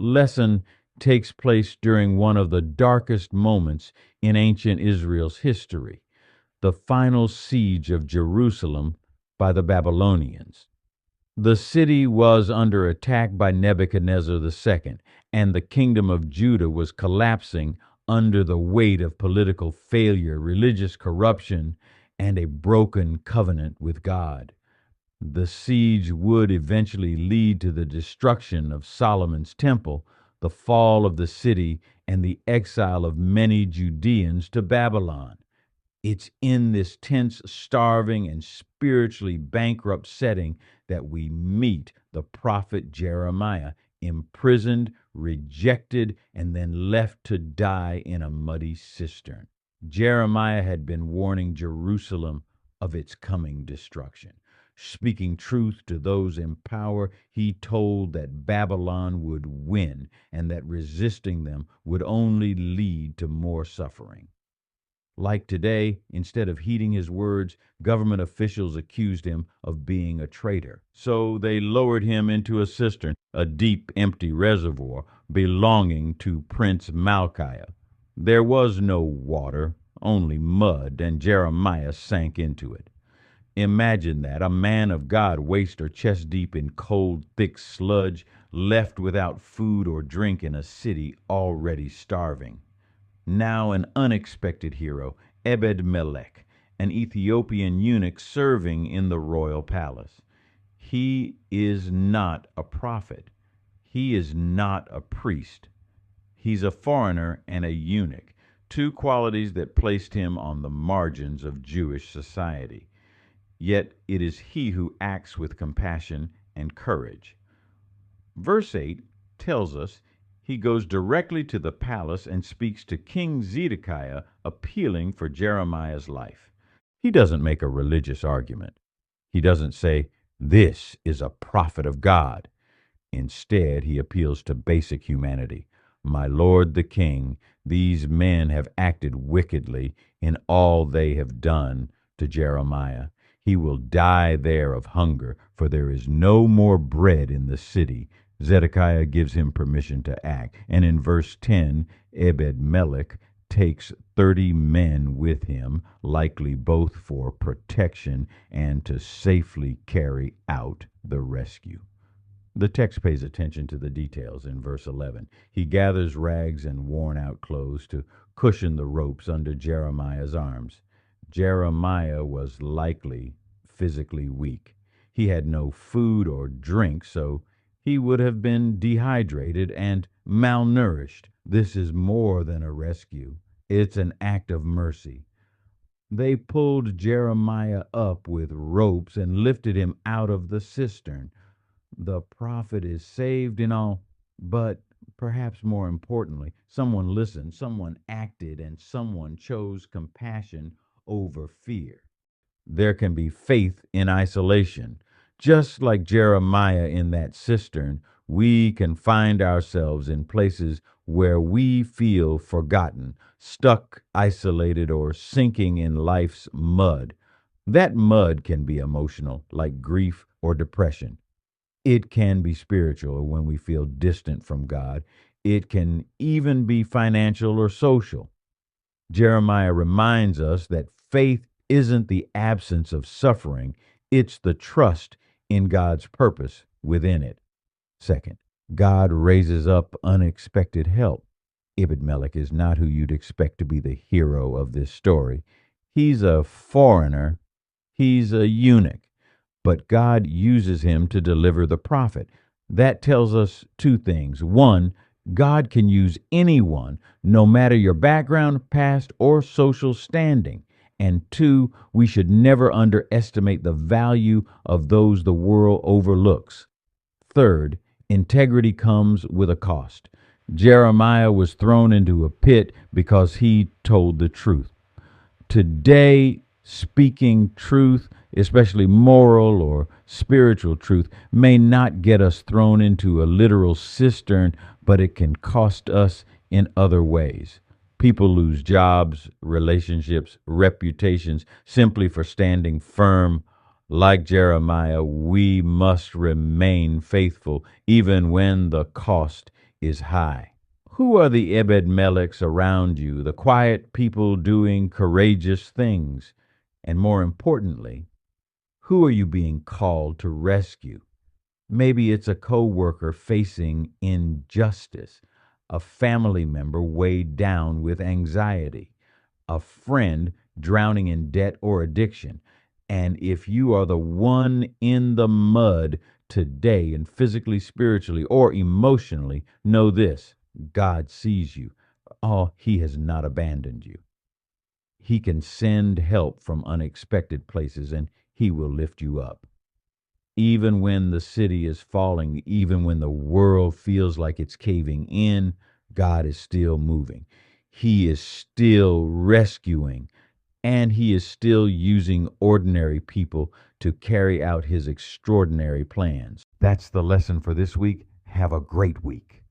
lesson takes place during one of the darkest moments in ancient Israel's history, the final siege of Jerusalem by the Babylonians. The city was under attack by Nebuchadnezzar II, and the kingdom of Judah was collapsing under the weight of political failure, religious corruption, and a broken covenant with God. The siege would eventually lead to the destruction of Solomon's temple, the fall of the city, and the exile of many Judeans to Babylon. It's in this tense, starving, and spiritually bankrupt setting that we meet the prophet Jeremiah, imprisoned, rejected, and then left to die in a muddy cistern. Jeremiah had been warning Jerusalem of its coming destruction. Speaking truth to those in power, he told that Babylon would win and that resisting them would only lead to more suffering. Like today, instead of heeding his words, government officials accused him of being a traitor. So they lowered him into a cistern, a deep, empty reservoir belonging to Prince Malchiah. There was no water, only mud, and Jeremiah sank into it. Imagine that, a man of God waist or chest deep in cold, thick sludge, left without food or drink in a city already starving. Now an unexpected hero, Ebed-Melech, an Ethiopian eunuch serving in the royal palace. He is not a prophet. He is not a priest. He's a foreigner and a eunuch, two qualities that placed him on the margins of Jewish society. Yet it is he who acts with compassion and courage. Verse 8 tells us he goes directly to the palace and speaks to King Zedekiah, appealing for Jeremiah's life. He doesn't make a religious argument. He doesn't say, "This is a prophet of God." Instead, he appeals to basic humanity. "My lord the king, these men have acted wickedly in all they have done to Jeremiah. He will die there of hunger, for there is no more bread in the city." Zedekiah gives him permission to act. And in verse 10, Ebed-Melech takes 30 men with him, likely both for protection and to safely carry out the rescue. The text pays attention to the details in verse 11. He gathers rags and worn-out clothes to cushion the ropes under Jeremiah's arms. Jeremiah was likely physically weak. He had no food or drink, so he would have been dehydrated and malnourished. This is more than a rescue. It's an act of mercy. They pulled Jeremiah up with ropes and lifted him out of the cistern. The prophet is saved and all, but perhaps more importantly, someone listened, someone acted, and someone chose compassion over fear. There can be faith in isolation. Just like Jeremiah in that cistern, we can find ourselves in places where we feel forgotten, stuck, isolated, or sinking in life's mud. That mud can be emotional, like grief or depression. It can be spiritual when we feel distant from God. It can even be financial or social. Jeremiah reminds us that faith isn't the absence of suffering, it's the trust in God's purpose within it. Second, God raises up unexpected help. Ebed-Melech is not who you'd expect to be the hero of this story. He's a foreigner, he's a eunuch, but God uses him to deliver the prophet. That tells us two things. One, God can use anyone, no matter your background, past, or social standing. And two, we should never underestimate the value of those the world overlooks. Third, integrity comes with a cost. Jeremiah was thrown into a pit because he told the truth. Today, speaking truth, especially moral or spiritual truth, may not get us thrown into a literal cistern, but it can cost us in other ways. People lose jobs, relationships, reputations simply for standing firm. Like Jeremiah, we must remain faithful even when the cost is high. Who are the Ebed-Melechs around you, the quiet people doing courageous things? And more importantly, who are you being called to rescue? Maybe it's a coworker facing injustice, a family member weighed down with anxiety, a friend drowning in debt or addiction. And if you are the one in the mud today, and physically, spiritually, or emotionally, know this: God sees you. Oh, He has not abandoned you. He can send help from unexpected places, and He will lift you up. Even when the city is falling, even when the world feels like it's caving in, God is still moving. He is still rescuing, and He is still using ordinary people to carry out His extraordinary plans. That's the lesson for this week. Have a great week.